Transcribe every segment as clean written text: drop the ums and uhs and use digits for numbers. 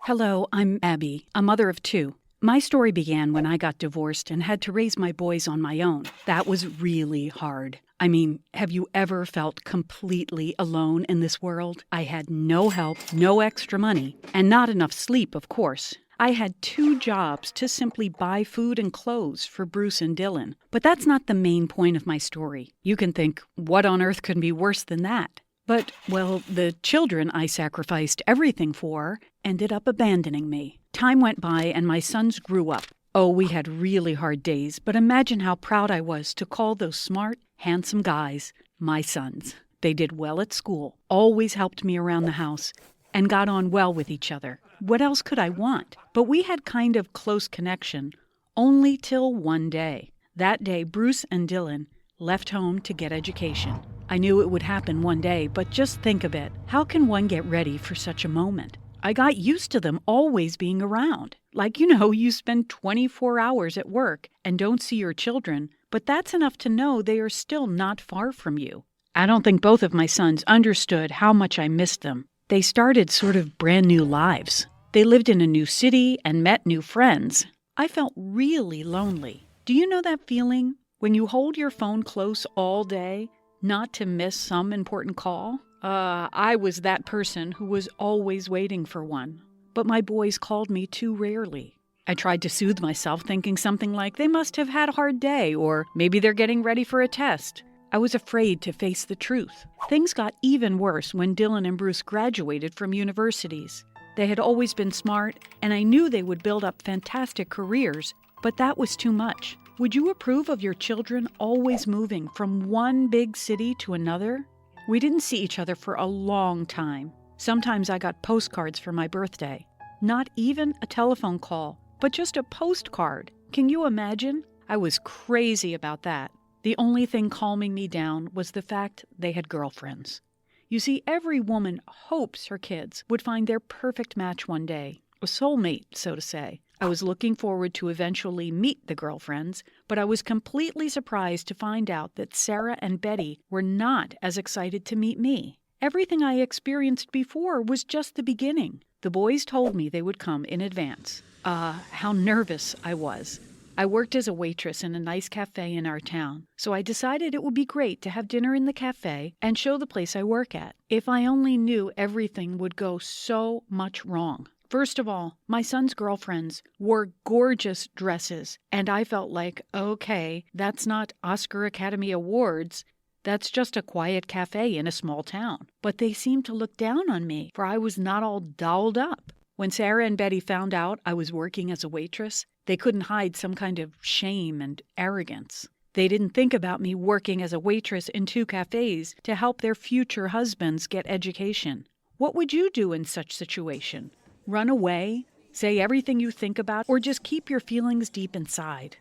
Hello, I'm Abby, a mother of two. My story began when I got divorced and had to raise my boys on my own. That was really hard. I mean, have you ever felt completely alone in this world? I had no help, no extra money, and not enough sleep, of course. I had two jobs to simply buy food and clothes for Bruce and Dylan. But that's not the main point of my story. You can think, what on earth could be worse than that? But, well, the children I sacrificed everything for ended up abandoning me. Time went by and my sons grew up. Oh, we had really hard days, but imagine how proud I was to call those smart, handsome guys my sons. They did well at school, always helped me around the house, and got on well with each other. What else could I want? But we had kind of close connection, only till one day. That day, Bruce and Dylan left home to get education. I knew it would happen one day, but just think of it. How can one get ready for such a moment? I got used to them always being around. Like, you spend 24 hours at work and don't see your children, but that's enough to know they are still not far from you. I don't think both of my sons understood how much I missed them. They started sort of brand new lives. They lived in a new city and met new friends. I felt really lonely. Do you know that feeling when you hold your phone close all day, not to miss some important call? I was that person who was always waiting for one. But my boys called me too rarely. I tried to soothe myself, thinking something like, they must have had a hard day, or maybe they're getting ready for a test. I was afraid to face the truth. Things got even worse when Dylan and Bruce graduated from universities. They had always been smart, and I knew they would build up fantastic careers, but that was too much. Would you approve of your children always moving from one big city to another? We didn't see each other for a long time. Sometimes I got postcards for my birthday. Not even a telephone call, but just a postcard. Can you imagine? I was crazy about that. The only thing calming me down was the fact they had girlfriends. You see, every woman hopes her kids would find their perfect match one day, a soulmate, so to say. I was looking forward to eventually meet the girlfriends, but I was completely surprised to find out that Sarah and Betty were not as excited to meet me. Everything I experienced before was just the beginning. The boys told me they would come in advance. How nervous I was. I worked as a waitress in a nice cafe in our town, so I decided it would be great to have dinner in the cafe and show the place I work at. If I only knew everything would go so much wrong. First of all, my son's girlfriends wore gorgeous dresses, and I felt like, okay, that's not Oscar Academy Awards. That's just a quiet cafe in a small town. But they seemed to look down on me, for I was not all dolled up. When Sarah and Betty found out I was working as a waitress, they couldn't hide some kind of shame and arrogance. They didn't think about me working as a waitress in two cafes to help their future husbands get education. What would you do in such situation? Run away? Say everything you think about? Or just keep your feelings deep inside?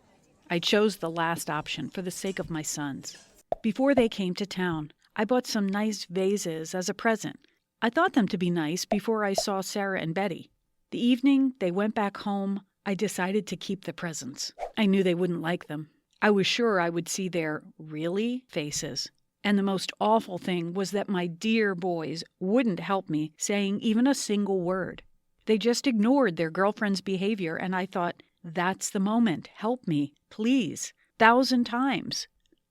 I chose the last option for the sake of my sons. Before they came to town, I bought some nice vases as a present. I thought them to be nice before I saw Sarah and Betty. The evening they went back home, I decided to keep the presents. I knew they wouldn't like them. I was sure I would see their "really" faces. And the most awful thing was that my dear boys wouldn't help me saying even a single word. They just ignored their girlfriend's behavior, and I thought, that's the moment. Help me, please, 1,000 times.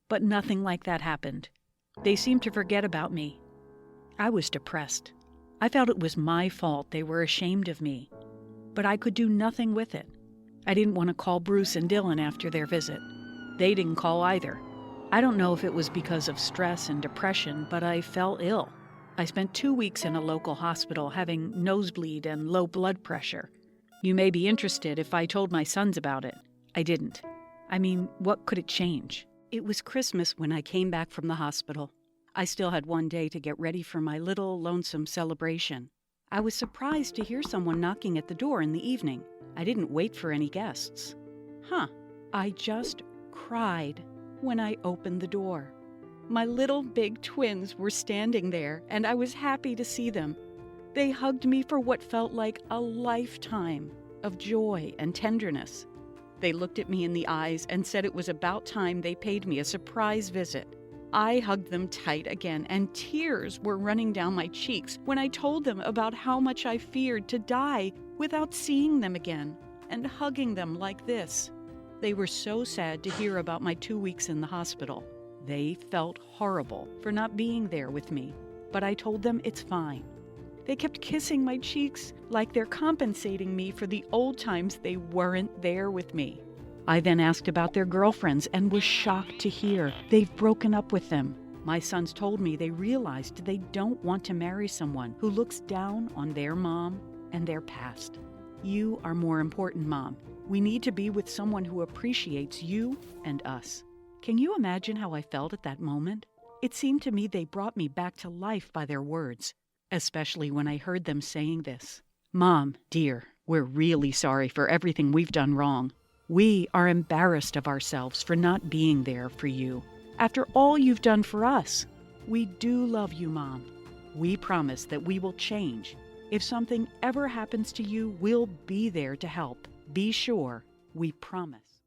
But nothing like that happened. They seemed to forget about me. I was depressed. I felt it was my fault they were ashamed of me. But I could do nothing with it. I didn't want to call Bruce and Dylan after their visit. They didn't call either. I don't know if it was because of stress and depression, but I fell ill. I spent 2 weeks in a local hospital having nosebleed and low blood pressure. You may be interested if I told my sons about it. I didn't. I mean, what could it change? It was Christmas when I came back from the hospital. I still had one day to get ready for my little lonesome celebration. I was surprised to hear someone knocking at the door in the evening. I didn't wait for any guests. I just cried when I opened the door. My little big twins were standing there, and I was happy to see them. They hugged me for what felt like a lifetime of joy and tenderness. They looked at me in the eyes and said it was about time they paid me a surprise visit. I hugged them tight again, and tears were running down my cheeks when I told them about how much I feared to die without seeing them again and hugging them like this. They were so sad to hear about my 2 weeks in the hospital. They felt horrible for not being there with me, but I told them it's fine. They kept kissing my cheeks like they're compensating me for the old times they weren't there with me. I then asked about their girlfriends and was shocked to hear they've broken up with them. My sons told me they realized they don't want to marry someone who looks down on their mom and their past. You are more important, Mom. We need to be with someone who appreciates you and us. Can you imagine how I felt at that moment? It seemed to me they brought me back to life by their words, especially when I heard them saying this. Mom, dear, we're really sorry for everything we've done wrong. We are embarrassed of ourselves for not being there for you. After all you've done for us, we do love you, Mom. We promise that we will change. If something ever happens to you, we'll be there to help. Be sure, we promise.